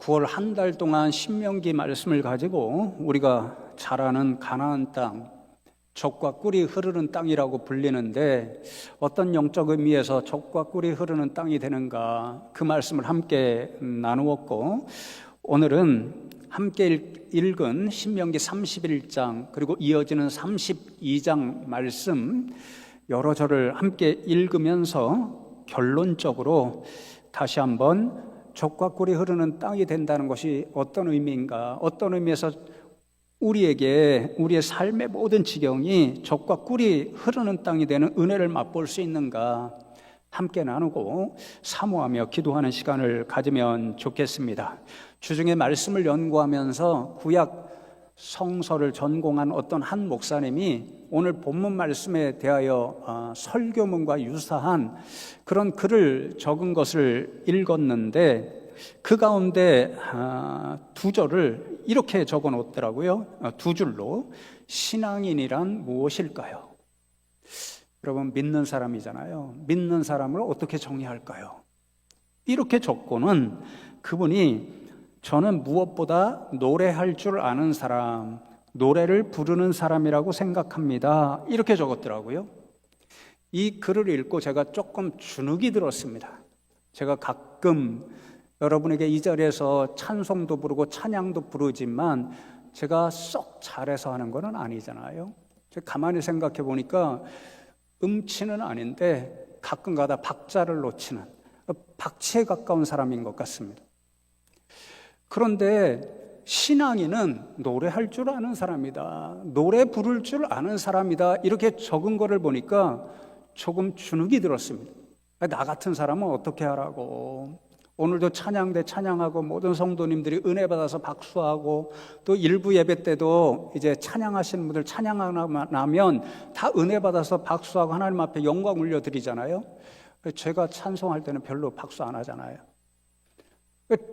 9월 한 달 동안 신명기 말씀을 가지고 우리가 잘 아는 가나안 땅, 젖과 꿀이 흐르는 땅이라고 불리는데 어떤 영적 의미에서 젖과 꿀이 흐르는 땅이 되는가, 그 말씀을 함께 나누었고, 오늘은 함께 읽은 신명기 31장 그리고 이어지는 32장 말씀 여러 절을 함께 읽으면서 결론적으로 다시 한번 젖과 꿀이 흐르는 땅이 된다는 것이 어떤 의미인가, 어떤 의미에서 우리에게 우리의 삶의 모든 지경이 젖과 꿀이 흐르는 땅이 되는 은혜를 맛볼 수 있는가 함께 나누고 사모하며 기도하는 시간을 가지면 좋겠습니다. 주중에 말씀을 연구하면서 구약 성서를 전공한 어떤 한 목사님이 오늘 본문 말씀에 대하여 설교문과 유사한 그런 글을 적은 것을 읽었는데, 그 가운데 두 절을 이렇게 적어 놓더라고요. 두 줄로. 신앙인이란 무엇일까요? 여러분, 믿는 사람이잖아요. 믿는 사람을 어떻게 정의할까요? 이렇게 적고는 그분이 저는 무엇보다 노래할 줄 아는 사람, 노래를 부르는 사람이라고 생각합니다, 이렇게 적었더라고요. 이 글을 읽고 제가 조금 주눅이 들었습니다. 제가 가끔 여러분에게 이 자리에서 찬송도 부르고 찬양도 부르지만 제가 썩 잘해서 하는 건 아니잖아요. 제가 가만히 생각해 보니까 음치는 아닌데 가끔 가다 박자를 놓치는 박치에 가까운 사람인 것 같습니다. 그런데 신앙인은 노래할 줄 아는 사람이다, 노래 부를 줄 아는 사람이다, 이렇게 적은 거를 보니까 조금 주눅이 들었습니다. 나 같은 사람은 어떻게 하라고. 오늘도 찬양대 찬양하고 모든 성도님들이 은혜 받아서 박수하고, 또 일부 예배 때도 이제 찬양하시는 분들 찬양하고 나면 다 은혜 받아서 박수하고 하나님 앞에 영광 올려드리잖아요. 제가 찬송할 때는 별로 박수 안 하잖아요.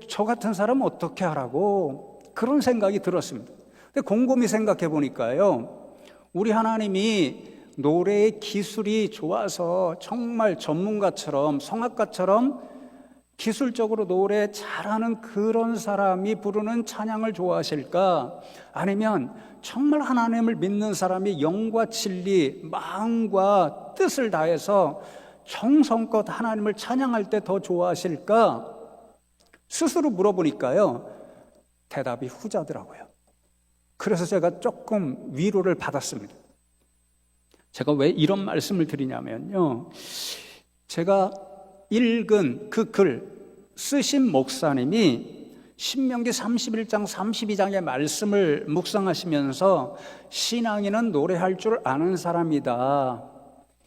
저 같은 사람은 어떻게 하라고, 그런 생각이 들었습니다. 근데 곰곰이 생각해 보니까요, 우리 하나님이 노래의 기술이 좋아서 정말 전문가처럼 성악가처럼 기술적으로 노래 잘하는 그런 사람이 부르는 찬양을 좋아하실까? 아니면 정말 하나님을 믿는 사람이 영과 진리, 마음과 뜻을 다해서 정성껏 하나님을 찬양할 때 더 좋아하실까? 스스로 물어보니까요, 대답이 후자더라고요. 그래서 제가 조금 위로를 받았습니다. 제가 왜 이런 말씀을 드리냐면요, 제가 읽은 그 글 쓰신 목사님이 신명기 31장 32장의 말씀을 묵상하시면서 신앙인은 노래할 줄 아는 사람이다,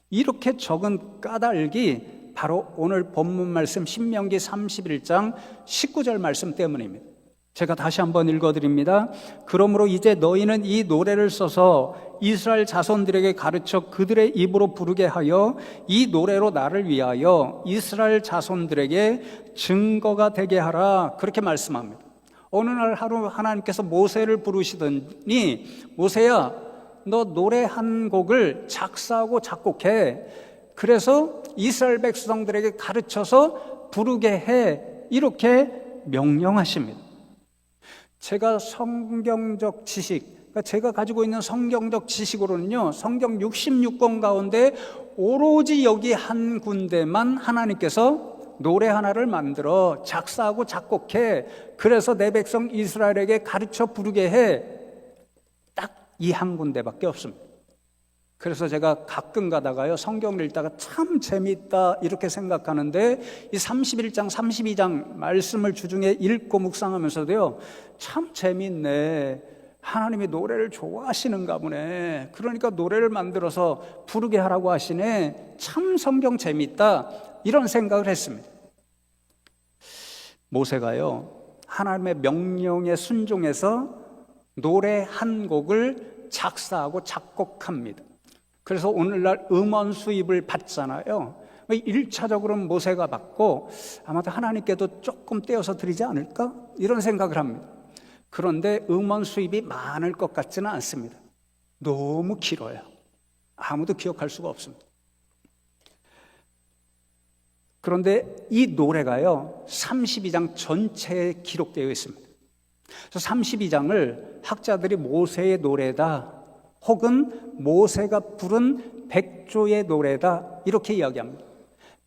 이렇게 적은 까닭이 바로 오늘 본문 말씀 신명기 31장 19절 말씀 때문입니다. 제가 다시 한번 읽어드립니다. 그러므로 이제 너희는 이 노래를 써서 이스라엘 자손들에게 가르쳐 그들의 입으로 부르게 하여 이 노래로 나를 위하여 이스라엘 자손들에게 증거가 되게 하라, 그렇게 말씀합니다. 어느 날 하루 하나님께서 모세를 부르시더니, 모세야, 너 노래 한 곡을 작사하고 작곡해. 그래서 이스라엘 백성들에게 가르쳐서 부르게 해, 이렇게 명령하십니다. 제가 성경적 지식, 제가 가지고 있는 성경적 지식으로는요, 성경 66권 가운데 오로지 여기 한 군데만 하나님께서 노래 하나를 만들어 작사하고 작곡해, 그래서 내 백성 이스라엘에게 가르쳐 부르게 해, 딱 이 한 군데밖에 없습니다. 그래서 제가 가끔 가다가요, 성경을 읽다가 참 재미있다 이렇게 생각하는데, 이 31장 32장 말씀을 주중에 읽고 묵상하면서도요, 참 재미있네, 하나님이 노래를 좋아하시는가 보네, 그러니까 노래를 만들어서 부르게 하라고 하시네, 참 성경 재미있다, 이런 생각을 했습니다. 모세가요, 하나님의 명령에 순종해서 노래 한 곡을 작사하고 작곡합니다. 그래서 오늘날 음원 수입을 받잖아요. 1차적으로는 모세가 받고 아마도 하나님께도 조금 떼어서 드리지 않을까, 이런 생각을 합니다. 그런데 음원 수입이 많을 것 같지는 않습니다. 너무 길어요. 아무도 기억할 수가 없습니다. 그런데 이 노래가요 32장 전체에 기록되어 있습니다. 그래서 32장을 학자들이 모세의 노래다 혹은 모세가 부른 백조의 노래다 이렇게 이야기합니다.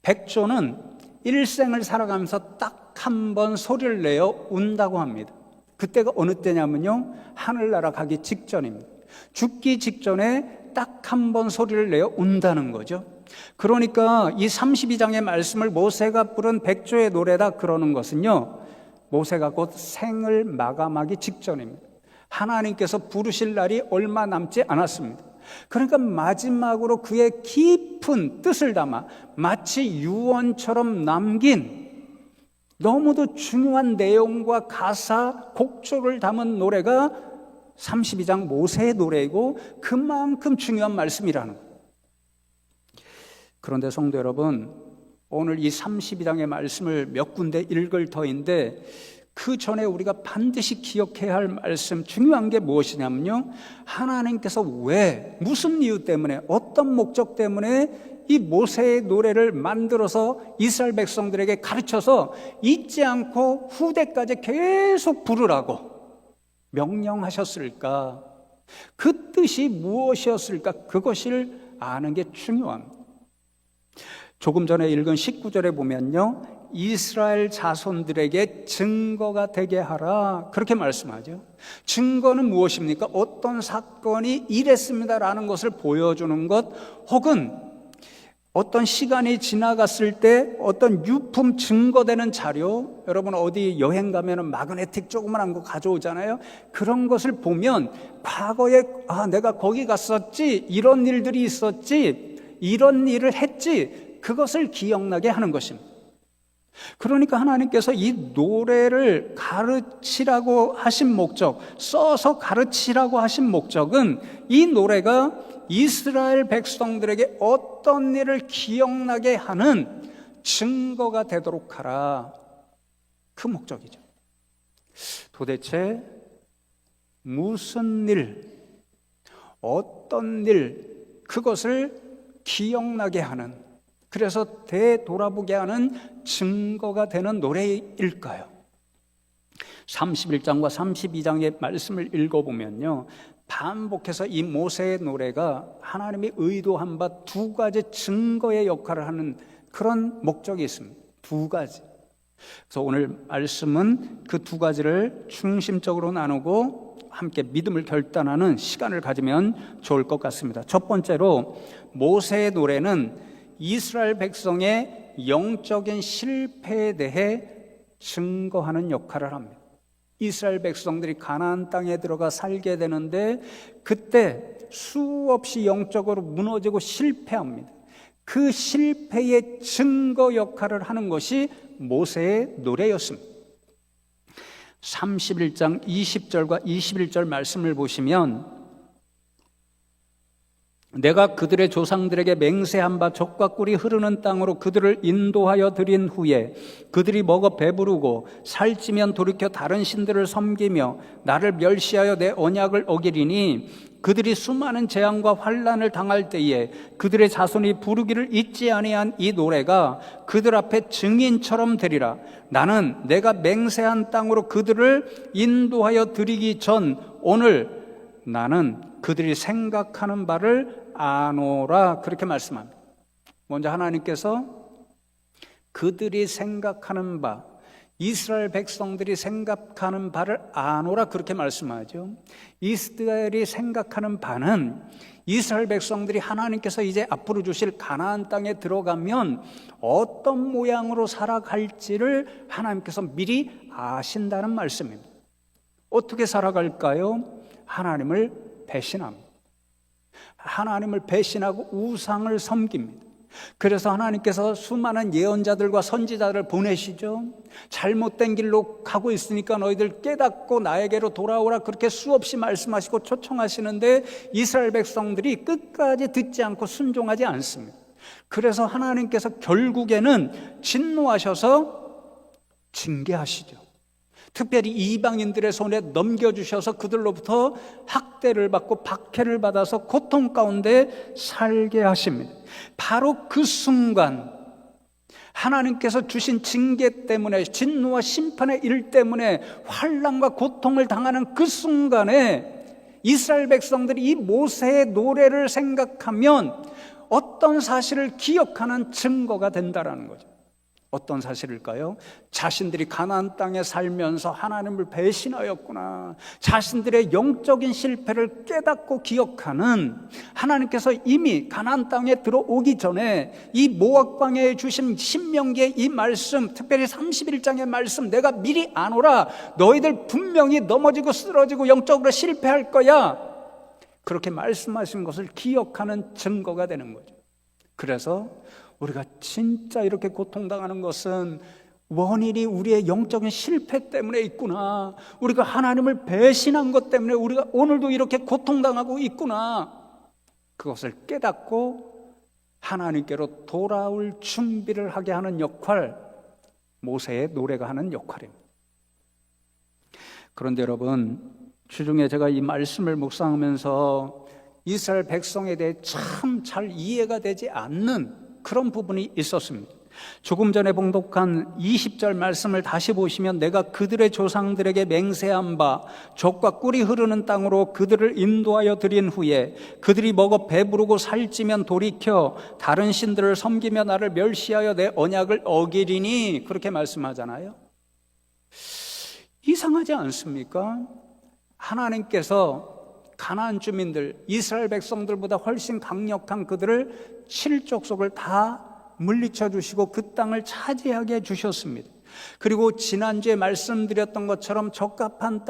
백조는 일생을 살아가면서 딱 한 번 소리를 내어 운다고 합니다. 그때가 어느 때냐면요 하늘나라 가기 직전입니다. 죽기 직전에 딱 한 번 소리를 내어 운다는 거죠. 그러니까 이 32장의 말씀을 모세가 부른 백조의 노래다 그러는 것은요 모세가 곧 생을 마감하기 직전입니다. 하나님께서 부르실 날이 얼마 남지 않았습니다. 그러니까 마지막으로 그의 깊은 뜻을 담아 마치 유언처럼 남긴 너무도 중요한 내용과 가사, 곡조를 담은 노래가 32장 모세의 노래이고 그만큼 중요한 말씀이라는 거예요. 그런데 성도 여러분, 오늘 이 32장의 말씀을 몇 군데 읽을 터인데 그 전에 우리가 반드시 기억해야 할 말씀, 중요한 게 무엇이냐면요 하나님께서 왜, 무슨 이유 때문에, 어떤 목적 때문에 이 모세의 노래를 만들어서 이스라엘 백성들에게 가르쳐서 잊지 않고 후대까지 계속 부르라고 명령하셨을까? 그 뜻이 무엇이었을까? 그것을 아는 게 중요합니다. 조금 전에 읽은 19절에 보면요 이스라엘 자손들에게 증거가 되게 하라 그렇게 말씀하죠. 증거는 무엇입니까? 어떤 사건이 이랬습니다라는 것을 보여주는 것 혹은 어떤 시간이 지나갔을 때 어떤 유품 증거되는 자료, 여러분 어디 여행 가면 마그네틱 조그만한 거 가져오잖아요. 그런 것을 보면 과거에 내가 거기 갔었지, 이런 일들이 있었지, 이런 일을 했지, 그것을 기억나게 하는 것입니다. 그러니까 하나님께서 이 노래를 가르치라고 하신 목적, 써서 가르치라고 하신 목적은 이 노래가 이스라엘 백성들에게 어떤 일을 기억나게 하는 증거가 되도록 하라. 그 목적이죠. 도대체 무슨 일, 어떤 일, 그것을 기억나게 하는, 그래서 되돌아보게 하는 증거가 되는 노래일까요? 31장과 32장의 말씀을 읽어보면요 반복해서 이 모세의 노래가 하나님이 의도한 바 두 가지 증거의 역할을 하는 그런 목적이 있습니다. 두 가지. 그래서 오늘 말씀은 그 두 가지를 중심적으로 나누고 함께 믿음을 결단하는 시간을 가지면 좋을 것 같습니다. 첫 번째로 모세의 노래는 이스라엘 백성의 영적인 실패에 대해 증거하는 역할을 합니다. 이스라엘 백성들이 가나안 땅에 들어가 살게 되는데 그때 수없이 영적으로 무너지고 실패합니다. 그 실패의 증거 역할을 하는 것이 모세의 노래였습니다. 31장 20절과 21절 말씀을 보시면 내가 그들의 조상들에게 맹세한 바 젖과 꿀이 흐르는 땅으로 그들을 인도하여 드린 후에 그들이 먹어 배부르고 살찌면 돌이켜 다른 신들을 섬기며 나를 멸시하여 내 언약을 어기리니 그들이 수많은 재앙과 환난을 당할 때에 그들의 자손이 부르기를 잊지 아니한 이 노래가 그들 앞에 증인처럼 되리라. 나는 내가 맹세한 땅으로 그들을 인도하여 드리기 전 오늘 나는 그들이 생각하는 바를 아노라 그렇게 말씀합니다. 먼저 하나님께서 그들이 생각하는 바, 이스라엘 백성들이 생각하는 바를 아노라 그렇게 말씀하죠. 이스라엘이 생각하는 바는 이스라엘 백성들이 하나님께서 이제 앞으로 주실 가나안 땅에 들어가면 어떤 모양으로 살아갈지를 하나님께서 미리 아신다는 말씀입니다. 어떻게 살아갈까요? 하나님을 배신합니다. 하나님을 배신하고 우상을 섬깁니다. 그래서 하나님께서 수많은 예언자들과 선지자들을 보내시죠. 잘못된 길로 가고 있으니까 너희들 깨닫고 나에게로 돌아오라 그렇게 수없이 말씀하시고 초청하시는데 이스라엘 백성들이 끝까지 듣지 않고 순종하지 않습니다. 그래서 하나님께서 결국에는 진노하셔서 징계하시죠. 특별히 이방인들의 손에 넘겨주셔서 그들로부터 학대를 받고 박해를 받아서 고통 가운데 살게 하십니다. 바로 그 순간 하나님께서 주신 징계 때문에, 진노와 심판의 일 때문에 환난과 고통을 당하는 그 순간에 이스라엘 백성들이 이 모세의 노래를 생각하면 어떤 사실을 기억하는 증거가 된다라는 거죠. 어떤 사실일까요? 자신들이 가나안 땅에 살면서 하나님을 배신하였구나, 자신들의 영적인 실패를 깨닫고 기억하는, 하나님께서 이미 가나안 땅에 들어오기 전에 이 모압 광야에 주신 신명기의 이 말씀, 특별히 31장의 말씀, 내가 미리 아노라, 너희들 분명히 넘어지고 쓰러지고 영적으로 실패할 거야, 그렇게 말씀하신 것을 기억하는 증거가 되는 거죠. 그래서 우리가 진짜 이렇게 고통당하는 것은 원인이 우리의 영적인 실패 때문에 있구나, 우리가 하나님을 배신한 것 때문에 우리가 오늘도 이렇게 고통당하고 있구나, 그것을 깨닫고 하나님께로 돌아올 준비를 하게 하는 역할, 모세의 노래가 하는 역할입니다. 그런데 여러분, 주중에 제가 이 말씀을 묵상하면서 이스라엘 백성에 대해 참 잘 이해가 되지 않는 그런 부분이 있었습니다. 조금 전에 봉독한 20절 말씀을 다시 보시면, 내가 그들의 조상들에게 맹세한 바 젖과 꿀이 흐르는 땅으로 그들을 인도하여 드린 후에 그들이 먹어 배부르고 살찌면 돌이켜 다른 신들을 섬기며 나를 멸시하여 내 언약을 어기리니, 그렇게 말씀하잖아요. 이상하지 않습니까? 하나님께서 가나안 주민들, 이스라엘 백성들보다 훨씬 강력한 그들을 7족속을 다 물리쳐 주시고 그 땅을 차지하게 해주셨습니다. 그리고 지난주에 말씀드렸던 것처럼 적합한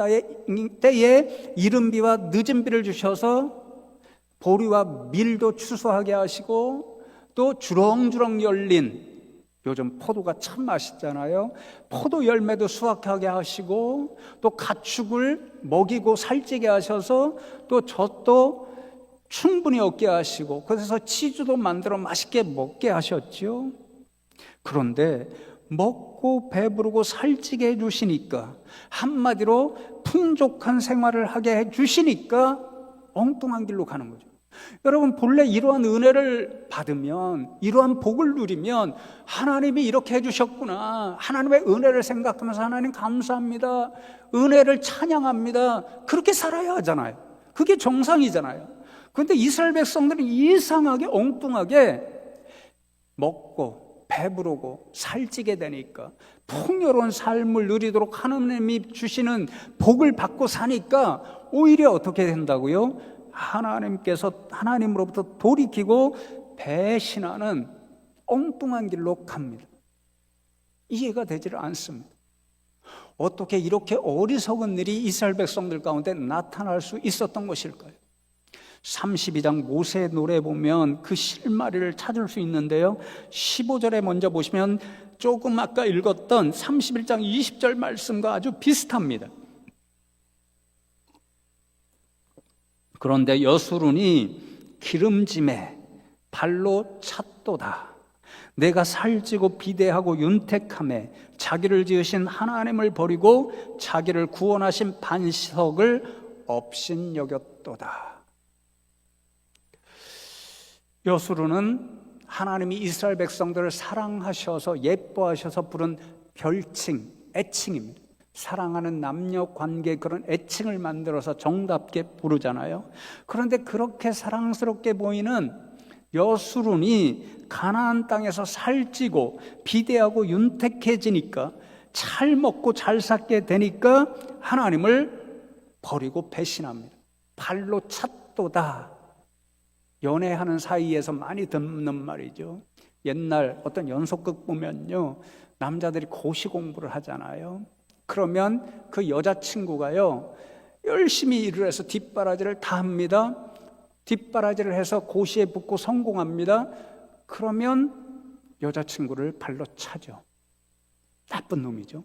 때에 이른 비와 늦은 비를 주셔서 보리와 밀도 추수하게 하시고, 또 주렁주렁 열린, 요즘 포도가 참 맛있잖아요, 포도 열매도 수확하게 하시고, 또 가축을 먹이고 살찌게 하셔서 또 젖도 충분히 얻게 하시고, 그래서 치즈도 만들어 맛있게 먹게 하셨죠. 그런데 먹고 배부르고 살찌게 해주시니까, 한마디로 풍족한 생활을 하게 해주시니까 엉뚱한 길로 가는 거죠. 여러분, 본래 이러한 은혜를 받으면, 이러한 복을 누리면 하나님이 이렇게 해주셨구나, 하나님의 은혜를 생각하면서 하나님 감사합니다, 은혜를 찬양합니다, 그렇게 살아야 하잖아요. 그게 정상이잖아요. 그런데 이스라엘 백성들은 이상하게 엉뚱하게 먹고 배부르고 살찌게 되니까, 풍요로운 삶을 누리도록 하나님이 주시는 복을 받고 사니까 오히려 어떻게 된다고요? 하나님으로부터 돌이키고 배신하는 엉뚱한 길로 갑니다. 이해가 되지를 않습니다. 어떻게 이렇게 어리석은 일이 이스라엘 백성들 가운데 나타날 수 있었던 것일까요? 32장 모세의 노래에 보면 그 실마리를 찾을 수 있는데요, 15절에 먼저 보시면 조금 아까 읽었던 31장 20절 말씀과 아주 비슷합니다. 그런데 여수론이 기름짐에 발로 찼도다. 내가 살찌고 비대하고 윤택함에 자기를 지으신 하나님을 버리고 자기를 구원하신 반석을 업신여겼도다. 여수론은 하나님이 이스라엘 백성들을 사랑하셔서 예뻐하셔서 부른 별칭, 애칭입니다. 사랑하는 남녀 관계, 그런 애칭을 만들어서 정답게 부르잖아요. 그런데 그렇게 사랑스럽게 보이는 여수론이 가나안 땅에서 살찌고 비대하고 윤택해지니까, 잘 먹고 잘 살게 되니까 하나님을 버리고 배신합니다. 발로 찼도다. 연애하는 사이에서 많이 듣는 말이죠. 옛날 어떤 연속극 보면요, 남자들이 고시 공부를 하잖아요. 그러면 그 여자친구가요, 열심히 일을 해서 뒷바라지를 다 합니다. 뒷바라지를 해서 고시에 붙고 성공합니다. 그러면 여자친구를 발로 차죠. 나쁜 놈이죠.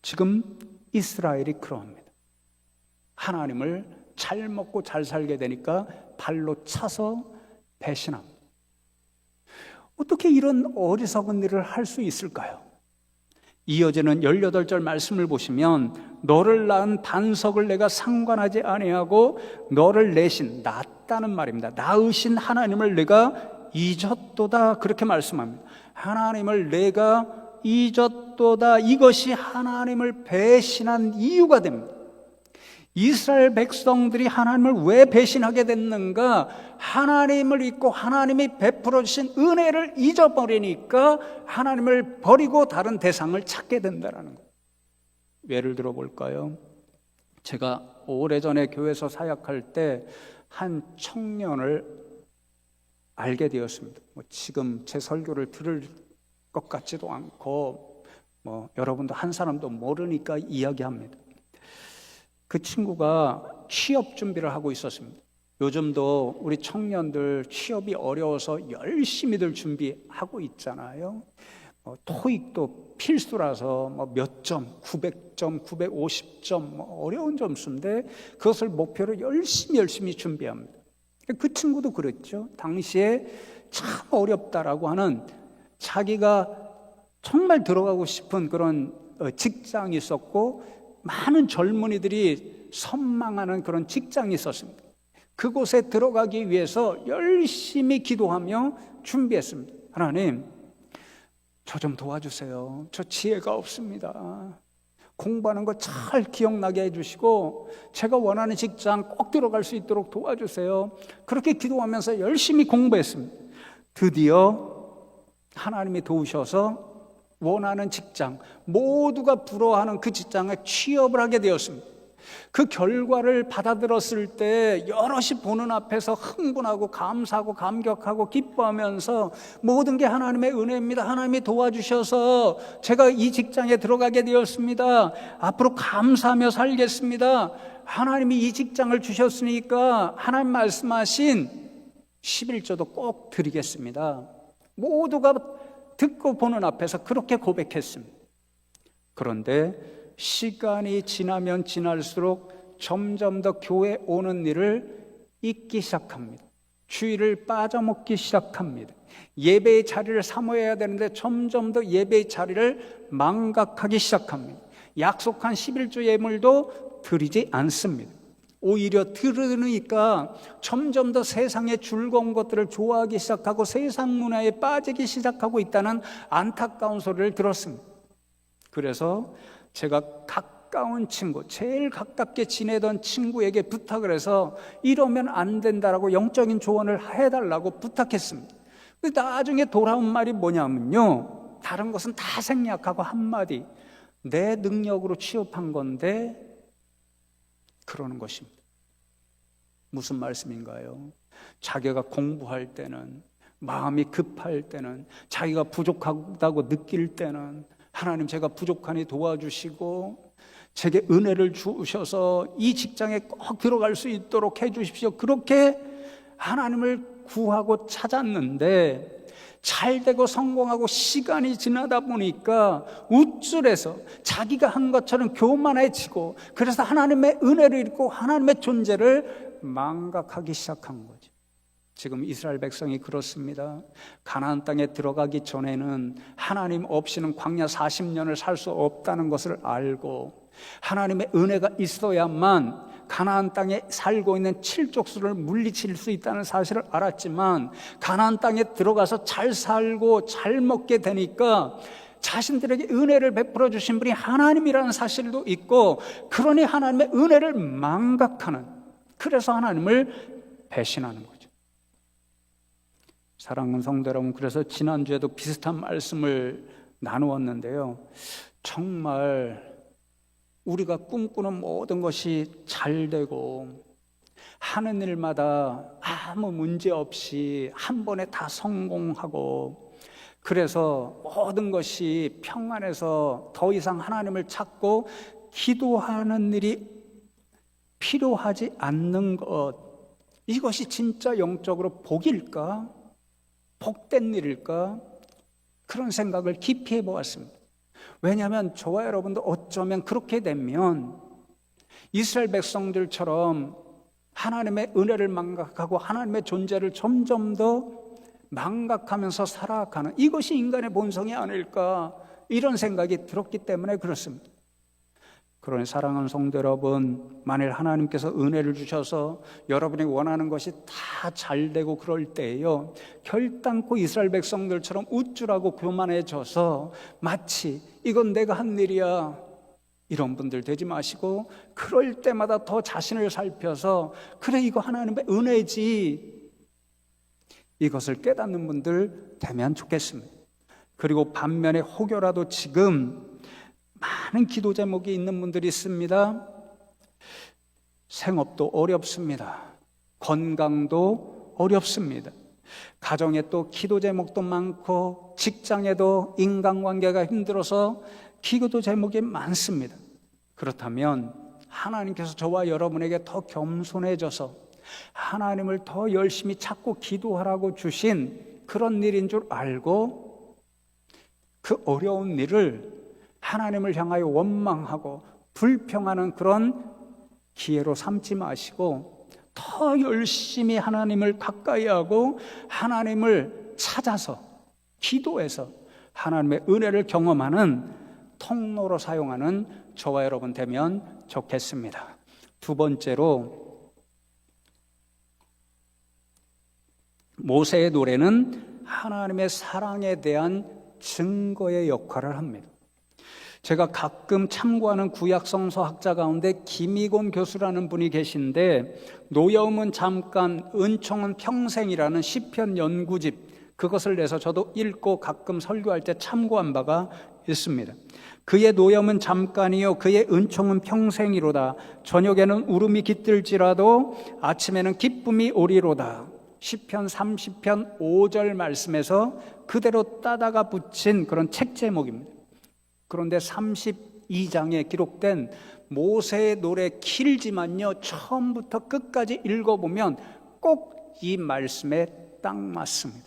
지금 이스라엘이 그러합니다. 하나님을 잘 먹고 잘 살게 되니까 발로 차서 배신합니다. 어떻게 이런 어리석은 일을 할 수 있을까요? 이어지는 18절 말씀을 보시면, 너를 낳은 반석을 내가 상관하지 아니하고 너를 내신, 낳았다는 말입니다. 낳으신 하나님을 내가 잊었도다 그렇게 말씀합니다. 하나님을 내가 잊었도다. 이것이 하나님을 배신한 이유가 됩니다. 이스라엘 백성들이 하나님을 왜 배신하게 됐는가? 하나님을 잊고 하나님이 베풀어 주신 은혜를 잊어버리니까 하나님을 버리고 다른 대상을 찾게 된다는 거예요. 예를 들어 볼까요? 제가 오래전에 교회에서 사역할 때 한 청년을 알게 되었습니다. 지금 제 설교를 들을 것 같지도 않고 여러분도 한 사람도 모르니까 이야기합니다. 그 친구가 취업 준비를 하고 있었습니다. 요즘도 우리 청년들 취업이 어려워서 열심히들 준비하고 있잖아요. 토익도 필수라서 몇 점, 900점, 950점 어려운 점수인데 그것을 목표로 열심히 준비합니다. 그 친구도 그랬죠. 당시에 참 어렵다라고 하는 자기가 정말 들어가고 싶은 그런 직장이 있었고 많은 젊은이들이 선망하는 그런 직장이 있었습니다. 그곳에 들어가기 위해서 열심히 기도하며 준비했습니다. 하나님, 저 좀 도와주세요. 저 지혜가 없습니다. 공부하는 거 잘 기억나게 해주시고 제가 원하는 직장 꼭 들어갈 수 있도록 도와주세요. 그렇게 기도하면서 열심히 공부했습니다. 드디어 하나님이 도우셔서 원하는 직장, 모두가 부러워하는 그 직장에 취업을 하게 되었습니다. 그 결과를 받아들었을 때 여럿이 보는 앞에서 흥분하고 감사하고 감격하고 기뻐하면서 모든 게 하나님의 은혜입니다. 하나님이 도와주셔서 제가 이 직장에 들어가게 되었습니다. 앞으로 감사하며 살겠습니다. 하나님이 이 직장을 주셨으니까 하나님 말씀하신 11조도 꼭 드리겠습니다. 모두가 듣고 보는 앞에서 그렇게 고백했습니다. 그런데 시간이 지나면 지날수록 점점 더 교회 오는 일을 잊기 시작합니다. 주일을 빠져먹기 시작합니다. 예배의 자리를 사모해야 되는데 점점 더 예배의 자리를 망각하기 시작합니다. 약속한 11조 예물도 드리지 않습니다. 오히려 들으니까 점점 더 세상의 즐거운 것들을 좋아하기 시작하고 세상 문화에 빠지기 시작하고 있다는 안타까운 소리를 들었습니다. 그래서 제가 가까운 친구, 제일 가깝게 지내던 친구에게 부탁을 해서 이러면 안 된다라고 영적인 조언을 해달라고 부탁했습니다. 나중에 돌아온 말이 뭐냐면요, 다른 것은 다 생략하고 한마디, 내 능력으로 취업한 건데 그러는 것입니다. 무슨 말씀인가요? 자기가 공부할 때는, 마음이 급할 때는, 자기가 부족하다고 느낄 때는 하나님 제가 부족하니 도와주시고 제게 은혜를 주셔서 이 직장에 꼭 들어갈 수 있도록 해주십시오. 그렇게 하나님을 구하고 찾았는데 잘되고 성공하고 시간이 지나다 보니까 우쭐해서 자기가 한 것처럼 교만해지고 그래서 하나님의 은혜를 잃고 하나님의 존재를 망각하기 시작한 거죠. 지금 이스라엘 백성이 그렇습니다. 가나안 땅에 들어가기 전에는 하나님 없이는 광야 40년을 살 수 없다는 것을 알고 하나님의 은혜가 있어야만 가나안 땅에 살고 있는 칠족수를 물리칠 수 있다는 사실을 알았지만 가나안 땅에 들어가서 잘 살고 잘 먹게 되니까 자신들에게 은혜를 베풀어 주신 분이 하나님이라는 사실도 있고 그러니 하나님의 은혜를 망각하는, 그래서 하나님을 배신하는 거죠. 사랑하는 성도 여러분, 그래서 지난주에도 비슷한 말씀을 나누었는데요, 정말 우리가 꿈꾸는 모든 것이 잘 되고 하는 일마다 아무 문제 없이 한 번에 다 성공하고 그래서 모든 것이 평안해서 더 이상 하나님을 찾고 기도하는 일이 필요하지 않는 것, 이것이 진짜 영적으로 복일까? 복된 일일까? 그런 생각을 깊이 해보았습니다. 왜냐하면 저와 여러분도 어쩌면 그렇게 되면 이스라엘 백성들처럼 하나님의 은혜를 망각하고 하나님의 존재를 점점 더 망각하면서 살아가는, 이것이 인간의 본성이 아닐까, 이런 생각이 들었기 때문에 그렇습니다. 그러니 사랑하는 성도 여러분, 만일 하나님께서 은혜를 주셔서 여러분이 원하는 것이 다 잘되고 그럴 때에요, 결단코 이스라엘 백성들처럼 우쭐하고 교만해져서 마치 이건 내가 한 일이야, 이런 분들 되지 마시고, 그럴 때마다 더 자신을 살펴서 그래 이거 하나님의 은혜지, 이것을 깨닫는 분들 되면 좋겠습니다. 그리고 반면에 혹여라도 지금 많은 기도 제목이 있는 분들이 있습니다. 생업도 어렵습니다. 건강도 어렵습니다. 가정에 또 기도 제목도 많고, 직장에도 인간관계가 힘들어서 기도 제목이 많습니다. 그렇다면 하나님께서 저와 여러분에게 더 겸손해져서 하나님을 더 열심히 찾고 기도하라고 주신 그런 일인 줄 알고, 그 어려운 일을 하나님을 향하여 원망하고 불평하는 그런 기회로 삼지 마시고, 더 열심히 하나님을 가까이 하고 하나님을 찾아서 기도해서 하나님의 은혜를 경험하는 통로로 사용하는 저와 여러분 되면 좋겠습니다. 두 번째로, 모세의 노래는 하나님의 사랑에 대한 증거의 역할을 합니다. 제가 가끔 참고하는 구약성서 학자 가운데 김희곤 교수라는 분이 계신데, 노여움은 잠깐, 은총은 평생이라는 시편 연구집, 그것을 내서 저도 읽고 가끔 설교할 때 참고한 바가 있습니다. 그의 노여움은 잠깐이요 그의 은총은 평생이로다. 저녁에는 울음이 깃들지라도 아침에는 기쁨이 오리로다. 시편 30편 5절 말씀에서 그대로 따다가 붙인 그런 책 제목입니다. 그런데 32장에 기록된 모세의 노래 길지만요, 처음부터 끝까지 읽어보면 꼭 이 말씀에 딱 맞습니다.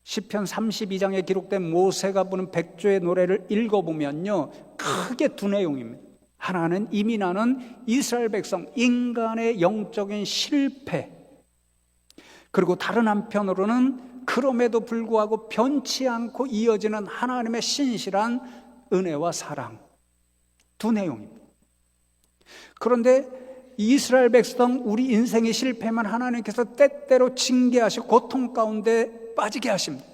시편 32장에 기록된 모세가 부른 백조의 노래를 읽어보면요, 크게 두 내용입니다. 하나는 이미 나는 이스라엘 백성, 인간의 영적인 실패, 그리고 다른 한편으로는 그럼에도 불구하고 변치 않고 이어지는 하나님의 신실한 은혜와 사랑, 두 내용입니다. 그런데 이스라엘 백성, 우리 인생의 실패만 하나님께서 때때로 징계하시고 고통 가운데 빠지게 하십니다.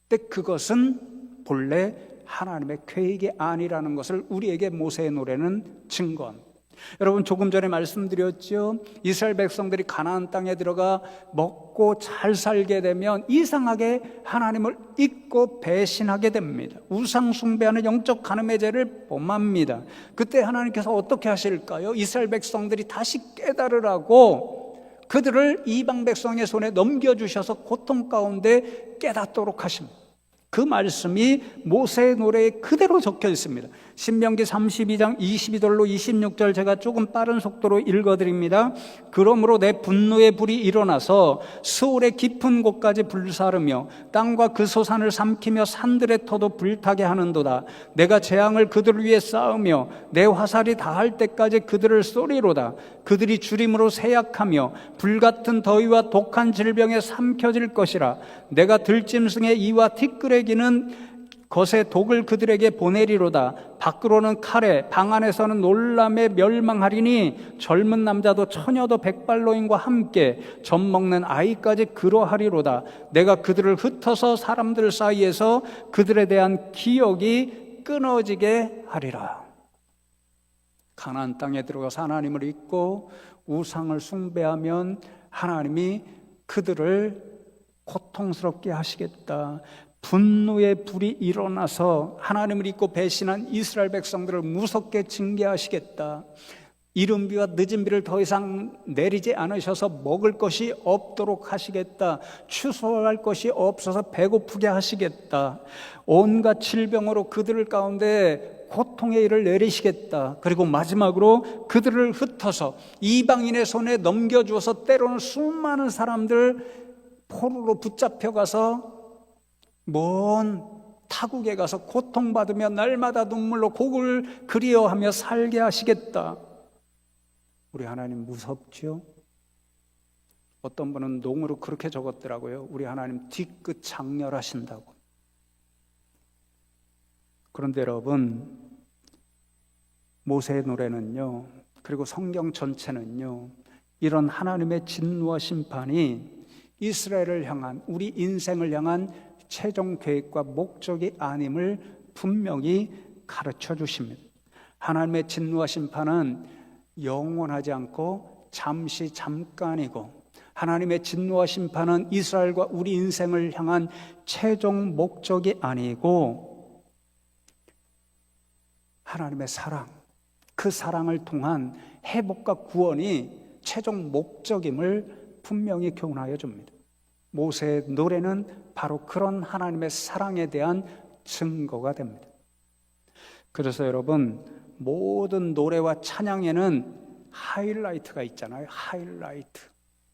근데 그것은 본래 하나님의 계획이 아니라는 것을 우리에게 모세의 노래는 증거합니다. 여러분, 조금 전에 말씀드렸죠. 이스라엘 백성들이 가나안 땅에 들어가 먹고 잘 살게 되면 이상하게 하나님을 잊고 배신하게 됩니다. 우상 숭배하는 영적 간음의 죄를 범합니다. 그때 하나님께서 어떻게 하실까요? 이스라엘 백성들이 다시 깨달으라고 그들을 이방 백성의 손에 넘겨주셔서 고통 가운데 깨닫도록 하십니다. 그 말씀이 모세의 노래에 그대로 적혀 있습니다. 신명기 32장 22절로 26절 제가 조금 빠른 속도로 읽어드립니다. 그러므로 내 분노의 불이 일어나서 스올의 깊은 곳까지 불사르며 땅과 그 소산을 삼키며 산들의 터도 불타게 하는도다. 내가 재앙을 그들을 위해 쌓으며 내 화살이 닿을 때까지 그들을 쏘리로다. 그들이 주림으로 세약하며 불같은 더위와 독한 질병에 삼켜질 것이라. 내가 들짐승의 이와 티끌에기는 것의 독을 그들에게 보내리로다. 밖으로는 칼에, 방 안에서는 놀람에 멸망하리니 젊은 남자도 처녀도 백발노인과 함께 젖먹는 아이까지 그러하리로다. 내가 그들을 흩어서 사람들 사이에서 그들에 대한 기억이 끊어지게 하리라. 가나안 땅에 들어가서 하나님을 잊고 우상을 숭배하면 하나님이 그들을 고통스럽게 하시겠다. 분노의 불이 일어나서 하나님을 잊고 배신한 이스라엘 백성들을 무섭게 징계하시겠다. 이른 비와 늦은 비를 더 이상 내리지 않으셔서 먹을 것이 없도록 하시겠다. 추수할 것이 없어서 배고프게 하시겠다. 온갖 질병으로 그들 가운데 고통의 일을 내리시겠다. 그리고 마지막으로 그들을 흩어서 이방인의 손에 넘겨주어서 때로는 수많은 사람들 포로로 붙잡혀가서 먼 타국에 가서 고통받으며 날마다 눈물로 곡을 그리워하며 살게 하시겠다. 우리 하나님 무섭죠? 어떤 분은 농으로 그렇게 적었더라고요. 우리 하나님 뒤끝 장렬하신다고. 그런데 여러분, 모세의 노래는요, 그리고 성경 전체는요, 이런 하나님의 진노와 심판이 이스라엘을 향한, 우리 인생을 향한 최종 계획과 목적이 아님을 분명히 가르쳐 주십니다. 하나님의 진노와 심판은 영원하지 않고 잠깐이고, 하나님의 진노와 심판은 이스라엘과 우리 인생을 향한 최종 목적이 아니고 하나님의 사랑, 그 사랑을 통한 회복과 구원이 최종 목적임을 분명히 교훈하여 줍니다. 모세의 노래는 바로 그런 하나님의 사랑에 대한 증거가 됩니다. 그래서 여러분, 모든 노래와 찬양에는 하이라이트가 있잖아요. 하이라이트.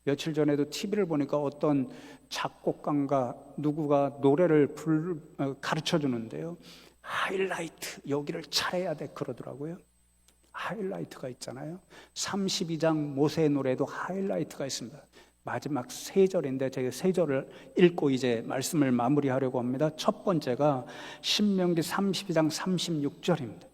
며칠 전에도 TV를 보니까 어떤 작곡가가 누구가 노래를 가르쳐 주는데요, 하이라이트, 여기를 잘해야 돼 그러더라고요. 하이라이트가 있잖아요. 32장 모세의 노래에도 하이라이트가 있습니다. 마지막 3절인데 제가 3절을 읽고 이제 말씀을 마무리하려고 합니다. 첫 번째가 신명기 32장 36절입니다.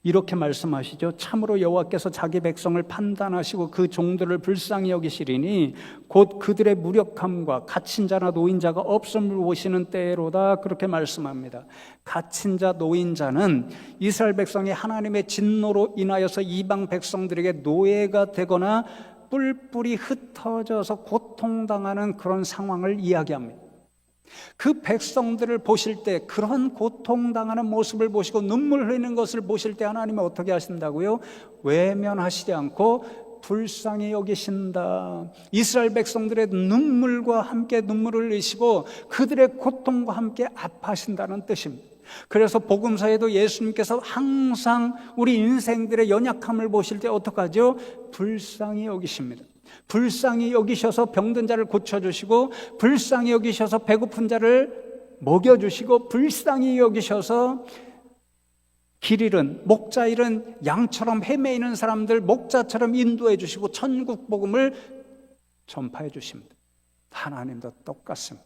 이렇게 말씀하시죠. 참으로 여호와께서 자기 백성을 판단하시고 그 종들을 불쌍히 여기시리니 곧 그들의 무력함과 갇힌 자나 노인자가 없음을 보시는 때로다. 그렇게 말씀합니다. 갇힌 자, 노인자는 이스라엘 백성이 하나님의 진노로 인하여서 이방 백성들에게 노예가 되거나 뿔뿔이 흩어져서 고통당하는 그런 상황을 이야기합니다. 그 백성들을 보실 때, 그런 고통당하는 모습을 보시고 눈물 흘리는 것을 보실 때 하나님은 어떻게 하신다고요? 외면하시지 않고 불쌍히 여기신다. 이스라엘 백성들의 눈물과 함께 눈물을 흘리시고 그들의 고통과 함께 아파하신다는 뜻입니다. 그래서 복음서에도 예수님께서 항상 우리 인생들의 연약함을 보실 때 어떡하죠? 불쌍히 여기십니다. 불쌍히 여기셔서 병든 자를 고쳐주시고, 불쌍히 여기셔서 배고픈 자를 먹여주시고, 불쌍히 여기셔서 길 잃은, 목자 잃은 양처럼 헤매이는 사람들 목자처럼 인도해 주시고 천국 복음을 전파해 주십니다. 하나님도 똑같습니다.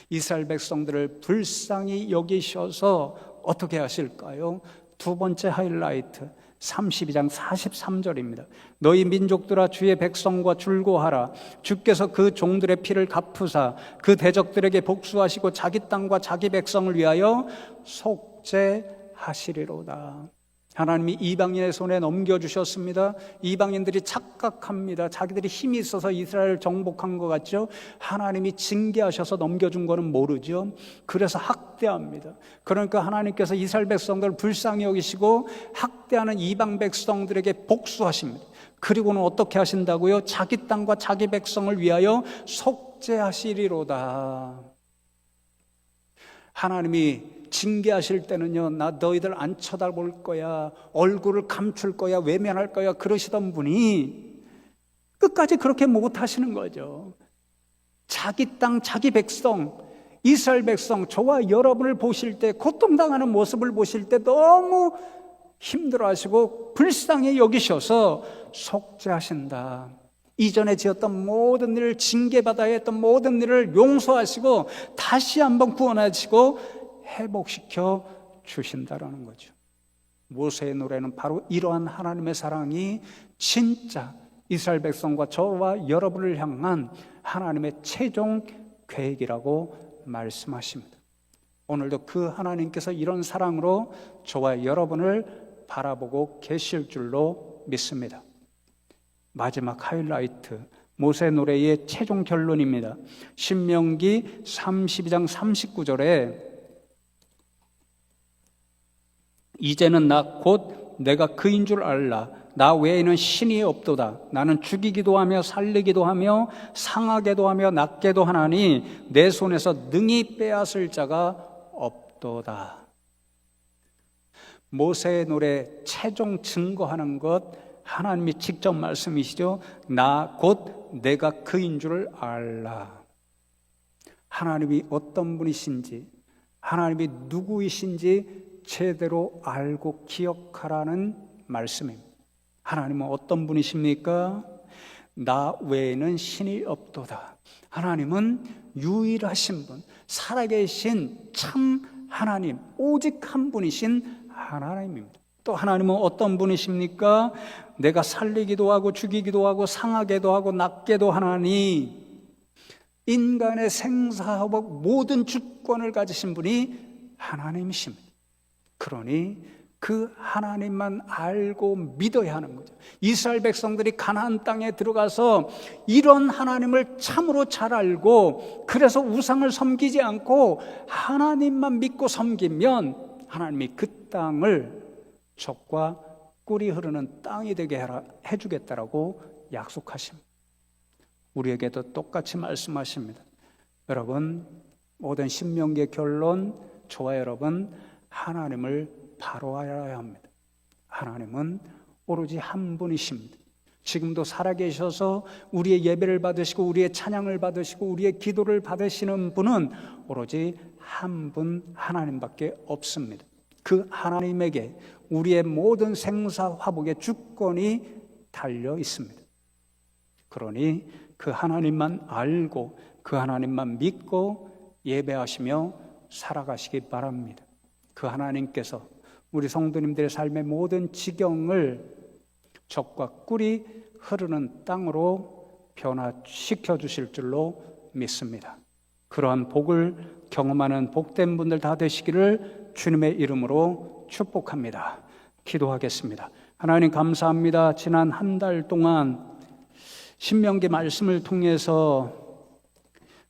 이스라엘 백성들을 불쌍히 여기셔서 어떻게 하실까요? 두 번째 하이라이트, 32장 43절입니다. 너희 민족들아 주의 백성과 줄고하라. 주께서 그 종들의 피를 갚으사 그 대적들에게 복수하시고 자기 땅과 자기 백성을 위하여 속죄하시리로다. 하나님이 이방인의 손에 넘겨주셨습니다. 이방인들이 착각합니다. 자기들이 힘이 있어서 이스라엘을 정복한 것 같죠. 하나님이 징계하셔서 넘겨준 거는 모르죠. 그래서 학대합니다. 그러니까 하나님께서 이스라엘 백성들을 불쌍히 여기시고 학대하는 이방 백성들에게 복수하십니다. 그리고는 어떻게 하신다고요? 자기 땅과 자기 백성을 위하여 속죄하시리로다. 하나님이 징계하실 때는요, 나 너희들 안 쳐다볼 거야, 얼굴을 감출 거야, 외면할 거야 그러시던 분이 끝까지 그렇게 못 하시는 거죠. 자기 땅, 자기 백성, 이스라엘 백성, 저와 여러분을 보실 때, 고통당하는 모습을 보실 때 너무 힘들어하시고 불쌍히 여기셔서 속죄하신다. 이전에 지었던 모든 일을, 징계받아야 했던 모든 일을 용서하시고 다시 한번 구원하시고 회복시켜 주신다라는 거죠. 모세의 노래는 바로 이러한 하나님의 사랑이 진짜 이스라엘 백성과 저와 여러분을 향한 하나님의 최종 계획이라고 말씀하십니다. 오늘도 그 하나님께서 이런 사랑으로 저와 여러분을 바라보고 계실 줄로 믿습니다. 마지막 하이라이트, 모세 노래의 최종 결론입니다. 신명기 32장 39절에 이제는 나 곧 내가 그인 줄 알라. 나 외에는 신이 없도다. 나는 죽이기도 하며 살리기도 하며 상하게도 하며 낫게도 하나니 내 손에서 능히 빼앗을 자가 없도다. 모세의 노래 최종 증거하는 것, 하나님이 직접 말씀이시죠. 나 곧 내가 그인 줄 알라. 하나님이 어떤 분이신지, 하나님이 누구이신지 제대로 알고 기억하라는 말씀입니다. 하나님은 어떤 분이십니까? 나 외에는 신이 없도다. 하나님은 유일하신 분, 살아계신 참 하나님, 오직 한 분이신 하나님입니다. 또 하나님은 어떤 분이십니까? 내가 살리기도 하고 죽이기도 하고 상하게도 하고 낫게도 하나니 인간의 생사하고 모든 주권을 가지신 분이 하나님이십니다. 그러니 그 하나님만 알고 믿어야 하는 거죠. 이스라엘 백성들이 가나안 땅에 들어가서 이런 하나님을 참으로 잘 알고 그래서 우상을 섬기지 않고 하나님만 믿고 섬기면 하나님이 그 땅을 젖과 꿀이 흐르는 땅이 되게 해주겠다라고 약속하십니다. 우리에게도 똑같이 말씀하십니다. 여러분, 모든 신명기의 결론, 저와 여러분 하나님을 바로 알아야 합니다. 하나님은 오로지 한 분이십니다. 지금도 살아계셔서 우리의 예배를 받으시고 우리의 찬양을 받으시고 우리의 기도를 받으시는 분은 오로지 한 분 하나님밖에 없습니다. 그 하나님에게 우리의 모든 생사화복의 주권이 달려 있습니다. 그러니 그 하나님만 알고 그 하나님만 믿고 예배하시며 살아가시기 바랍니다. 그 하나님께서 우리 성도님들의 삶의 모든 지경을 젖과 꿀이 흐르는 땅으로 변화시켜 주실 줄로 믿습니다. 그러한 복을 경험하는 복된 분들 다 되시기를 주님의 이름으로 축복합니다. 기도하겠습니다. 하나님 감사합니다. 지난 한 달 동안 신명기 말씀을 통해서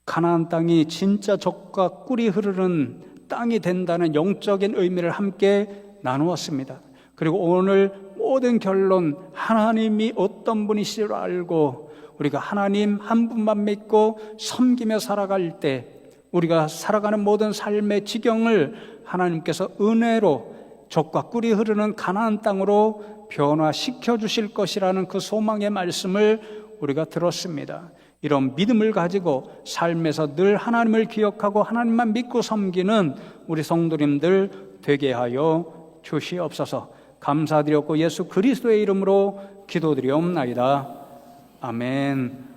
가나안 땅이 진짜 젖과 꿀이 흐르는 땅이 된다는 영적인 의미를 함께 나누었습니다. 그리고 오늘 모든 결론, 하나님이 어떤 분이시를 알고 우리가 하나님 한 분만 믿고 섬기며 살아갈 때 우리가 살아가는 모든 삶의 지경을 하나님께서 은혜로 젖과 꿀이 흐르는 가나안 땅으로 변화시켜 주실 것이라는 그 소망의 말씀을 우리가 들었습니다. 이런 믿음을 가지고 삶에서 늘 하나님을 기억하고 하나님만 믿고 섬기는 우리 성도님들 되게 하여 주시옵소서. 감사드렸고 예수 그리스도의 이름으로 기도드리옵나이다. 아멘.